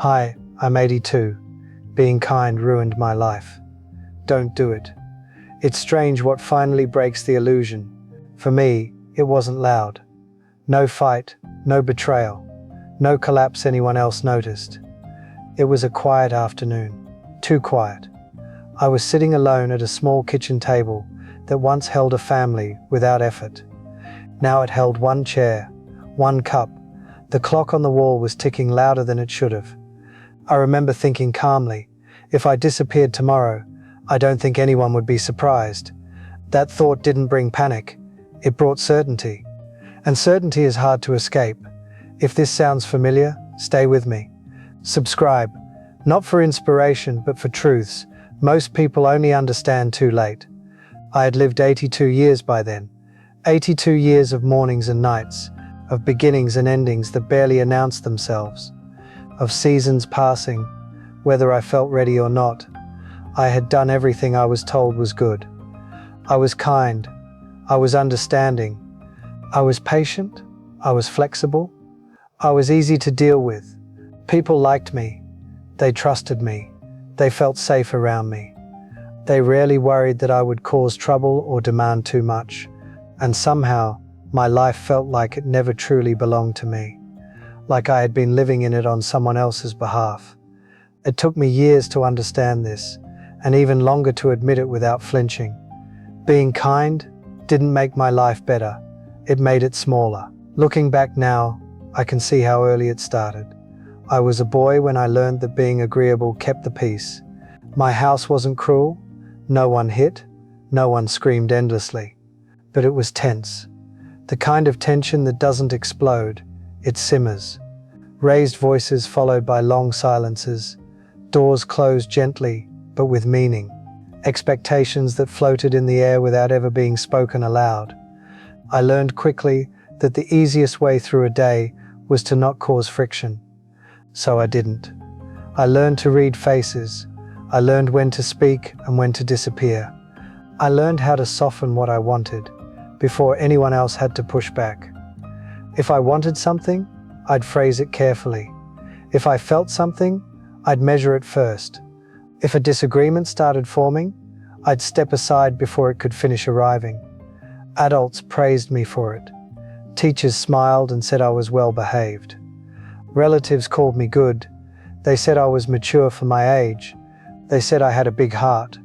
Hi, I'm 82. Being kind ruined my life. Don't do it. It's strange what finally breaks the illusion. For me, it wasn't loud. No fight, no betrayal, no collapse anyone else noticed. It was a quiet afternoon. Too quiet. I was sitting alone at a small kitchen table that once held a family without effort. Now it held one chair, one cup. The clock on the wall was ticking louder than it should have. I remember thinking calmly, if I disappeared tomorrow, I don't think anyone would be surprised. That thought didn't bring panic, it brought certainty. And certainty is hard to escape. If this sounds familiar, stay with me. Subscribe, not for inspiration but for truths most people only understand too late. I had lived 82 years by then. 82 years of mornings and nights, of beginnings and endings that barely announced themselves, of seasons passing, whether I felt ready or not. I had done everything I was told was good. I was kind. I was understanding. I was patient. I was flexible. I was easy to deal with. People liked me. They trusted me. They felt safe around me. They rarely worried that I would cause trouble or demand too much. And somehow, my life felt like it never truly belonged to me. Like I had been living in it on someone else's behalf. It took me years to understand this, and even longer to admit it without flinching. Being kind didn't make my life better, it made it smaller. Looking back now, I can see how early it started. I was a boy when I learned that being agreeable kept the peace. My house wasn't cruel, no one hit, no one screamed endlessly. But it was tense. The kind of tension that doesn't explode, it simmers. Raised voices followed by long silences. Doors closed gently, but with meaning. Expectations that floated in the air without ever being spoken aloud. I learned quickly that the easiest way through a day was to not cause friction. So I didn't. I learned to read faces. I learned when to speak and when to disappear. I learned how to soften what I wanted before anyone else had to push back. If I wanted something, I'd phrase it carefully. If I felt something, I'd measure it first. If a disagreement started forming, I'd step aside before it could finish arriving. Adults praised me for it. Teachers smiled and said I was well behaved. Relatives called me good. They said I was mature for my age. They said I had a big heart.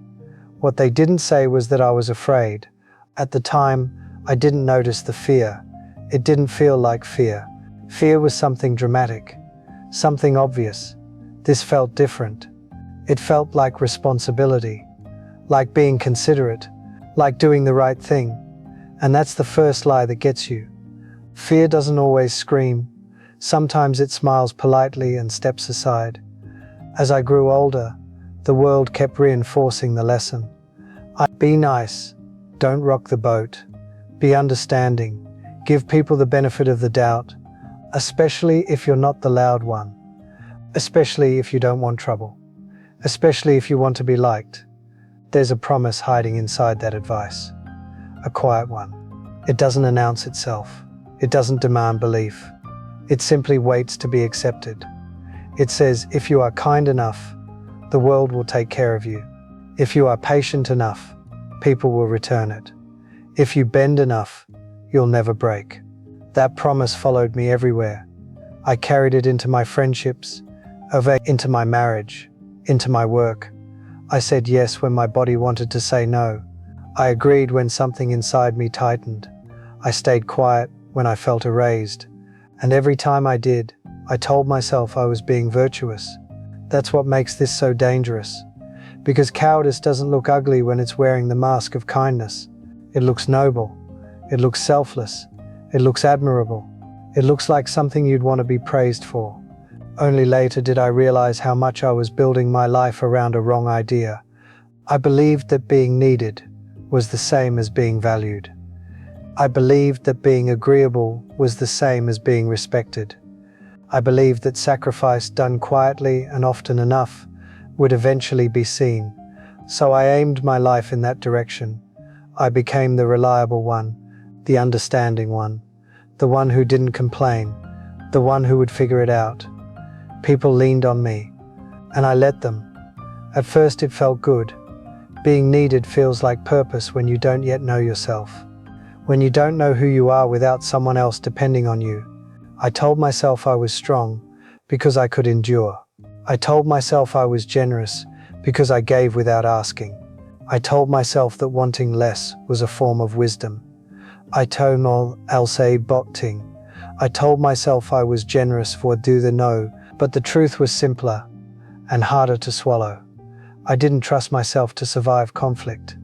What they didn't say was that I was afraid. At the time, I didn't notice the fear. It didn't feel like fear. Fear was something dramatic, something obvious. This felt different. It felt like responsibility, like being considerate, like doing the right thing. And that's the first lie that gets you. Fear doesn't always scream. Sometimes it smiles politely and steps aside. As I grew older, the world kept reinforcing the lesson. Be nice. Don't rock the boat. Be understanding. Give people the benefit of the doubt, especially if you're not the loud one. Especially if you don't want trouble. Especially if you want to be liked. There's a promise hiding inside that advice. A quiet one. It doesn't announce itself. It doesn't demand belief. It simply waits to be accepted. It says, if you are kind enough, the world will take care of you. If you are patient enough, people will return it. If you bend enough, you'll never break. That promise followed me everywhere. I carried it into my friendships, into my marriage, into my work. I said yes when my body wanted to say no. I agreed when something inside me tightened. I stayed quiet when I felt erased. And every time I did, I told myself I was being virtuous. That's what makes this so dangerous. Because cowardice doesn't look ugly when it's wearing the mask of kindness. It looks noble. It looks selfless. It looks admirable. It looks like something you'd want to be praised for. Only later did I realize how much I was building my life around a wrong idea. I believed that being needed was the same as being valued. I believed that being agreeable was the same as being respected. I believed that sacrifice done quietly and often enough would eventually be seen. So I aimed my life in that direction. I became the reliable one, the understanding one, the one who didn't complain, the one who would figure it out. People leaned on me, and I let them. At first it felt good. Being needed feels like purpose when you don't yet know yourself. When you don't know who you are without someone else depending on you. I told myself I was strong because I could endure. I told myself I was generous because I gave without asking. I told myself that wanting less was a form of wisdom. I told myself I was generous for do the no, but the truth was simpler and harder to swallow. I didn't trust myself to survive conflict,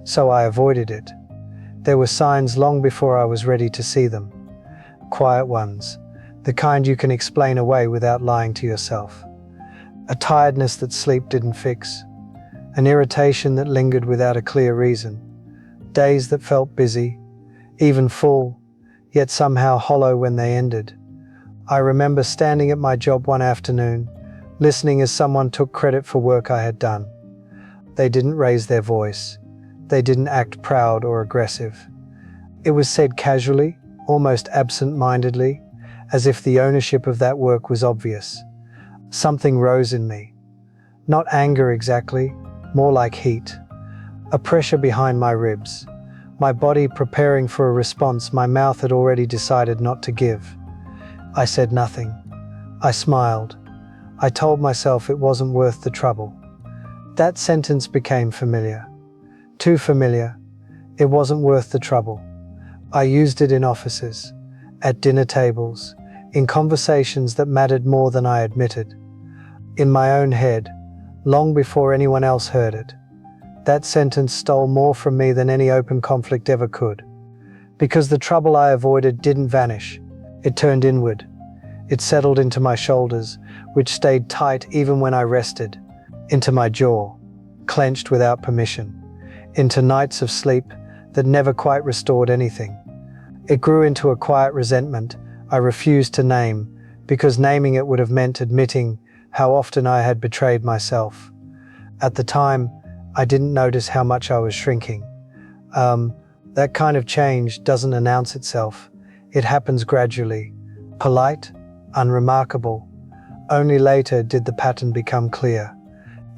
so I avoided it. There were signs long before I was ready to see them. Quiet ones, the kind you can explain away without lying to yourself. A tiredness that sleep didn't fix. An irritation that lingered without a clear reason. Days that felt busy, even full, yet somehow hollow when they ended. I remember standing at my job one afternoon, listening as someone took credit for work I had done. They didn't raise their voice. They didn't act proud or aggressive. It was said casually, almost absent-mindedly, as if the ownership of that work was obvious. Something rose in me. Not anger exactly, more like heat. A pressure behind my ribs. My body preparing for a response my mouth had already decided not to give. I said nothing. I smiled. I told myself it wasn't worth the trouble. That sentence became familiar. Too familiar. It wasn't worth the trouble. I used it in offices, at dinner tables, in conversations that mattered more than I admitted. In my own head, long before anyone else heard it. That sentence stole more from me than any open conflict ever could. Because the trouble I avoided didn't vanish. It turned inward. It settled into my shoulders, which stayed tight even when I rested. Into my jaw, clenched without permission. Into nights of sleep that never quite restored anything. It grew into a quiet resentment I refused to name, because naming it would have meant admitting how often I had betrayed myself. At the time, I didn't notice how much I was shrinking. That kind of change doesn't announce itself. It happens gradually, polite, unremarkable. Only later did the pattern become clear.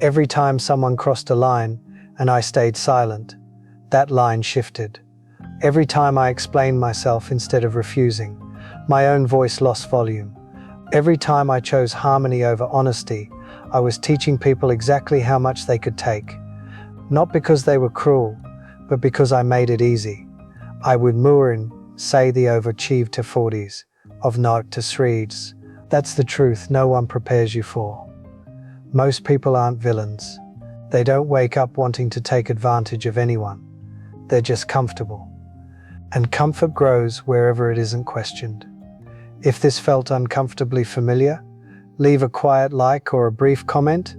Every time someone crossed a line and I stayed silent, that line shifted. Every time I explained myself instead of refusing, my own voice lost volume. Every time I chose harmony over honesty, I was teaching people exactly how much they could take. Not because they were cruel, but because I made it easy. I would Murin say the overachieved to 40s, of not to Sreeds. That's the truth no one prepares you for. Most people aren't villains. They don't wake up wanting to take advantage of anyone. They're just comfortable. And comfort grows wherever it isn't questioned. If this felt uncomfortably familiar, leave a quiet like or a brief comment.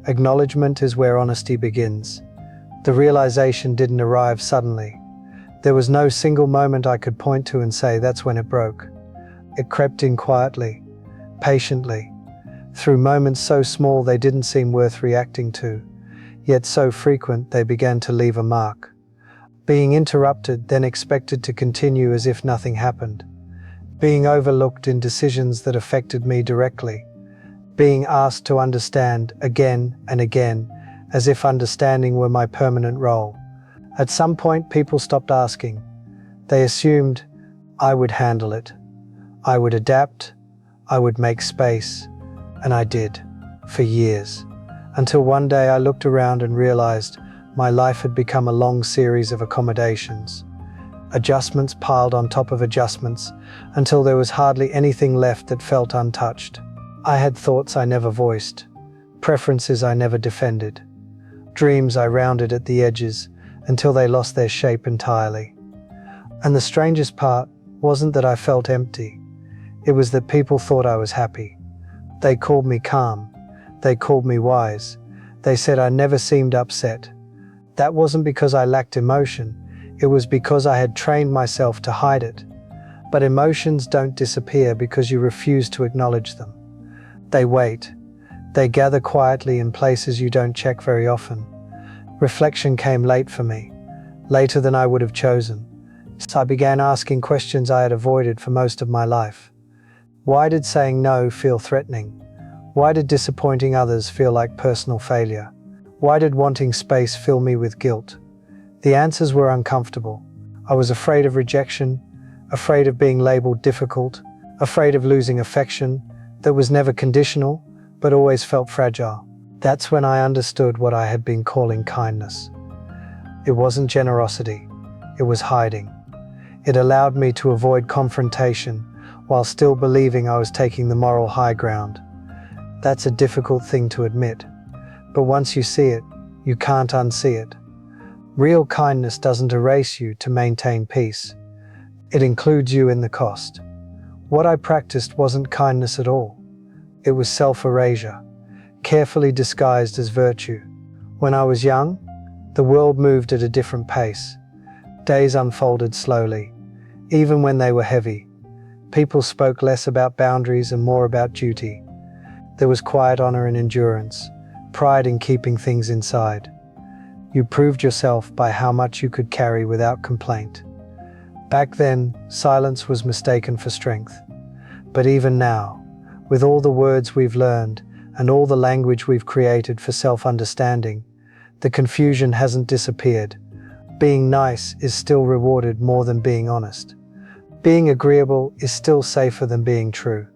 Acknowledgement is where honesty begins. The realization didn't arrive suddenly. There was no single moment I could point to and say that's when it broke. It crept in quietly, patiently, through moments so small they didn't seem worth reacting to, yet so frequent they began to leave a mark. Being interrupted, then expected to continue as if nothing happened. Being overlooked in decisions that affected me directly. Being asked to understand again and again, as if understanding were my permanent role. At some point, people stopped asking. They assumed I would handle it. I would adapt. I would make space. And I did, for years. Until one day I looked around and realized my life had become a long series of accommodations. Adjustments piled on top of adjustments, until there was hardly anything left that felt untouched. I had thoughts I never voiced, preferences I never defended, dreams I rounded at the edges until they lost their shape entirely. And the strangest part wasn't that I felt empty. It was that people thought I was happy. They called me calm. They called me wise. They said I never seemed upset. That wasn't because I lacked emotion. It was because I had trained myself to hide it. But emotions don't disappear because you refuse to acknowledge them. They wait. They gather quietly in places you don't check very often. Reflection came late for me, later than I would have chosen. So I began asking questions I had avoided for most of my life. Why did saying no feel threatening? Why did disappointing others feel like personal failure? Why did wanting space fill me with guilt? The answers were uncomfortable. I was afraid of rejection, afraid of being labeled difficult, afraid of losing affection that was never conditional, but always felt fragile. That's when I understood what I had been calling kindness. It wasn't generosity, it was hiding. It allowed me to avoid confrontation while still believing I was taking the moral high ground. That's a difficult thing to admit, but once you see it, you can't unsee it. Real kindness doesn't erase you to maintain peace. It includes you in the cost. What I practiced wasn't kindness at all. It was self-erasure, carefully disguised as virtue. When I was young, the world moved at a different pace. Days unfolded slowly, even when they were heavy. People spoke less about boundaries and more about duty. There was quiet honor in endurance, pride in keeping things inside. You proved yourself by how much you could carry without complaint. Back then, silence was mistaken for strength. But even now, with all the words we've learned and all the language we've created for self-understanding, the confusion hasn't disappeared. Being nice is still rewarded more than being honest. Being agreeable is still safer than being true.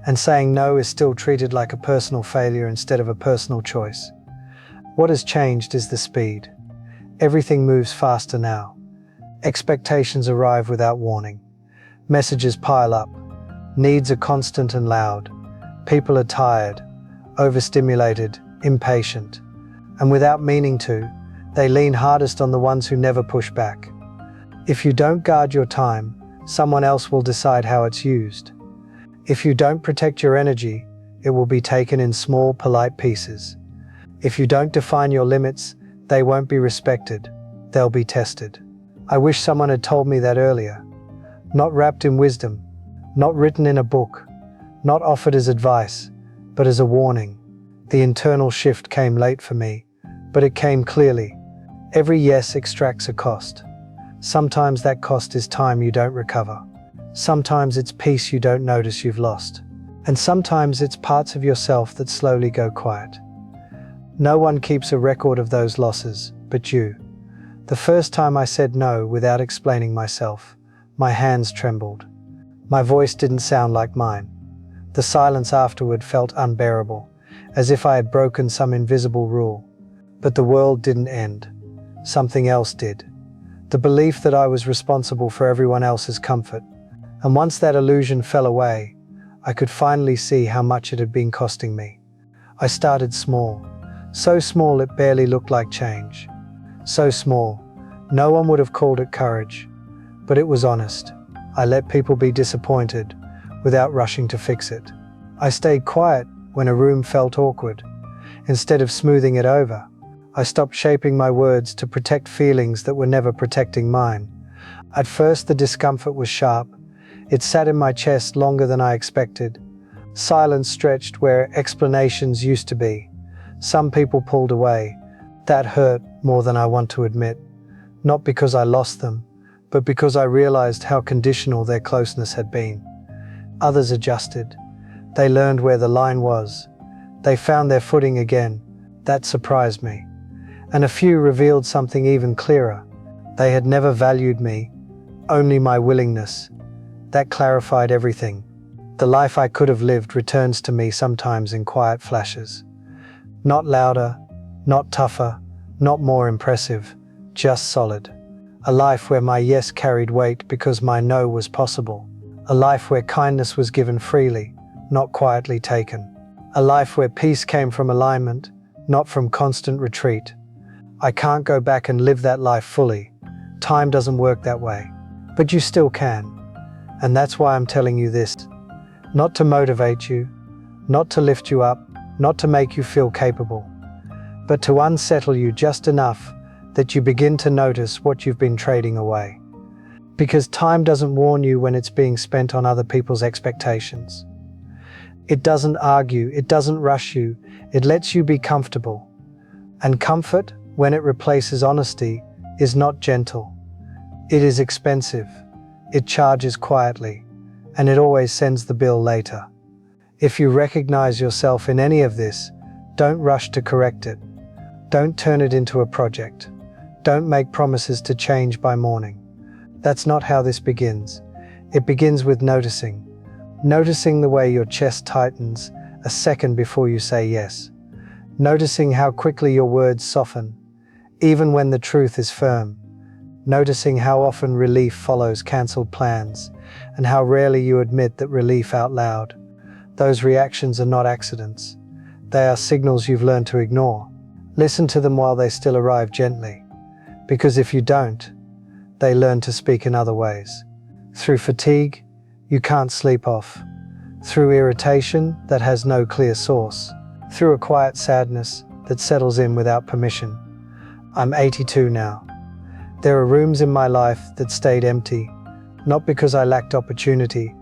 And saying no is still treated like a personal failure instead of a personal choice. What has changed is the speed. Everything moves faster now. Expectations arrive without warning. Messages pile up. Needs are constant and loud. People are tired, overstimulated, impatient. And without meaning to, they lean hardest on the ones who never push back. If you don't guard your time, someone else will decide how it's used. If you don't protect your energy, it will be taken in small, polite pieces. If you don't define your limits, they won't be respected. They'll be tested. I wish someone had told me that earlier. Not wrapped in wisdom, not written in a book, not offered as advice, but as a warning. The internal shift came late for me, but it came clearly. Every yes extracts a cost. Sometimes that cost is time you don't recover. Sometimes it's peace you don't notice you've lost. And sometimes it's parts of yourself that slowly go quiet. No one keeps a record of those losses, but you. The first time I said no without explaining myself, my hands trembled. My voice didn't sound like mine. The silence afterward felt unbearable, as if I had broken some invisible rule. But the world didn't end. Something else did. The belief that I was responsible for everyone else's comfort. And once that illusion fell away, I could finally see how much it had been costing me. I started small. So small it barely looked like change. So small, no one would have called it courage. But it was honest. I let people be disappointed without rushing to fix it. I stayed quiet when a room felt awkward. Instead of smoothing it over, I stopped shaping my words to protect feelings that were never protecting mine. At first the discomfort was sharp. It sat in my chest longer than I expected. Silence stretched where explanations used to be. Some people pulled away. That hurt more than I want to admit. Not because I lost them, but because I realized how conditional their closeness had been. Others adjusted. They learned where the line was. They found their footing again. That surprised me. And a few revealed something even clearer. They had never valued me, only my willingness. That clarified everything. The life I could have lived returns to me sometimes in quiet flashes. Not louder, not tougher, not more impressive, just solid. A life where my yes carried weight because my no was possible. A life where kindness was given freely, not quietly taken. A life where peace came from alignment, not from constant retreat. I can't go back and live that life fully. Time doesn't work that way. But you still can. And that's why I'm telling you this. Not to motivate you, not to lift you up, not to make you feel capable, but to unsettle you just enough that you begin to notice what you've been trading away. Because time doesn't warn you when it's being spent on other people's expectations. It doesn't argue, it doesn't rush you, it lets you be comfortable. And comfort, when it replaces honesty, is not gentle. It is expensive. It charges quietly, and it always sends the bill later. If you recognize yourself in any of this, don't rush to correct it. Don't turn it into a project. Don't make promises to change by morning. That's not how this begins. It begins with noticing. Noticing the way your chest tightens a second before you say yes. Noticing how quickly your words soften, even when the truth is firm. Noticing how often relief follows cancelled plans, and how rarely you admit that relief out loud. Those reactions are not accidents. They are signals you've learned to ignore. Listen to them while they still arrive gently. Because if you don't, they learn to speak in other ways. Through fatigue, you can't sleep off. Through irritation that has no clear source. Through a quiet sadness that settles in without permission. I'm 82 now. There are rooms in my life that stayed empty, not because I lacked opportunity,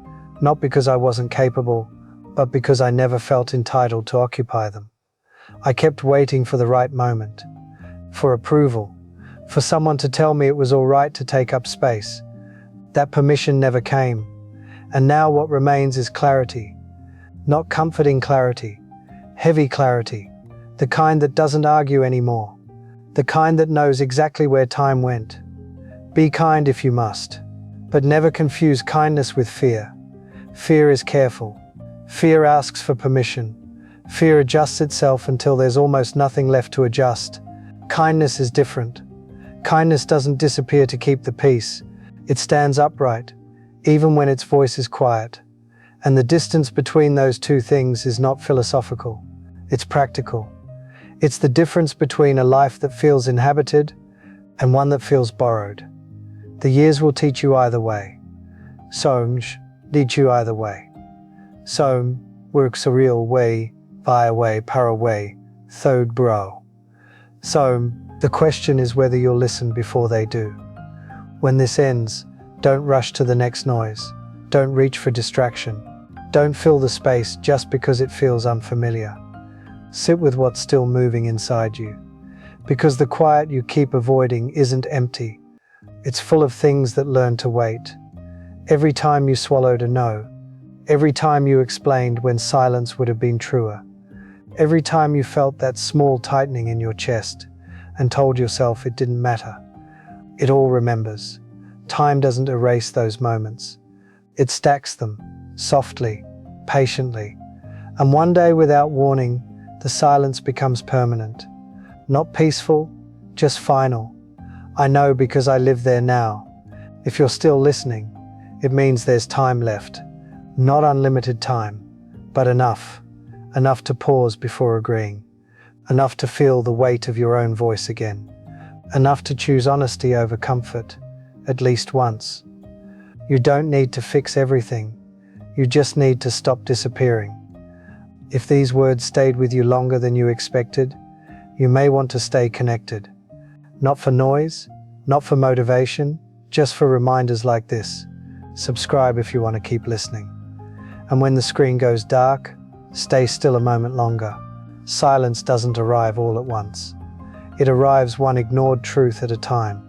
not because I wasn't capable, but because I never felt entitled to occupy them. I kept waiting for the right moment, for approval, for someone to tell me it was all right to take up space. That permission never came, and now what remains is clarity. Not comforting clarity, heavy clarity, the kind that doesn't argue anymore, the kind that knows exactly where time went. Be kind if you must, but never confuse kindness with fear. Fear is careful. Fear asks for permission. Fear adjusts itself until there's almost nothing left to adjust. Kindness is different. Kindness doesn't disappear to keep the peace. It stands upright, even when its voice is quiet. And the distance between those two things is not philosophical. It's practical. It's the difference between a life that feels inhabited and one that feels borrowed. The years will teach you either way. Somj teach you either way. Som works a real way, via way, para way, third bro. So, the question is whether you'll listen before they do. When this ends, don't rush to the next noise. Don't reach for distraction. Don't fill the space just because it feels unfamiliar. Sit with what's still moving inside you. Because the quiet you keep avoiding isn't empty. It's full of things that learn to wait. Every time you swallowed a no. Every time you explained when silence would have been truer. Every time you felt that small tightening in your chest and told yourself it didn't matter. It all remembers. Time doesn't erase those moments. It stacks them, softly, patiently. And one day, without warning, the silence becomes permanent. Not peaceful, just final. I know because I live there now. If you're still listening, it means there's time left. Not unlimited time, but enough. Enough to pause before agreeing. Enough to feel the weight of your own voice again. Enough to choose honesty over comfort, at least once. You don't need to fix everything. You just need to stop disappearing. If these words stayed with you longer than you expected, you may want to stay connected. Not for noise, not for motivation, just for reminders like this. Subscribe if you want to keep listening. And when the screen goes dark, stay still a moment longer. Silence doesn't arrive all at once. It arrives one ignored truth at a time.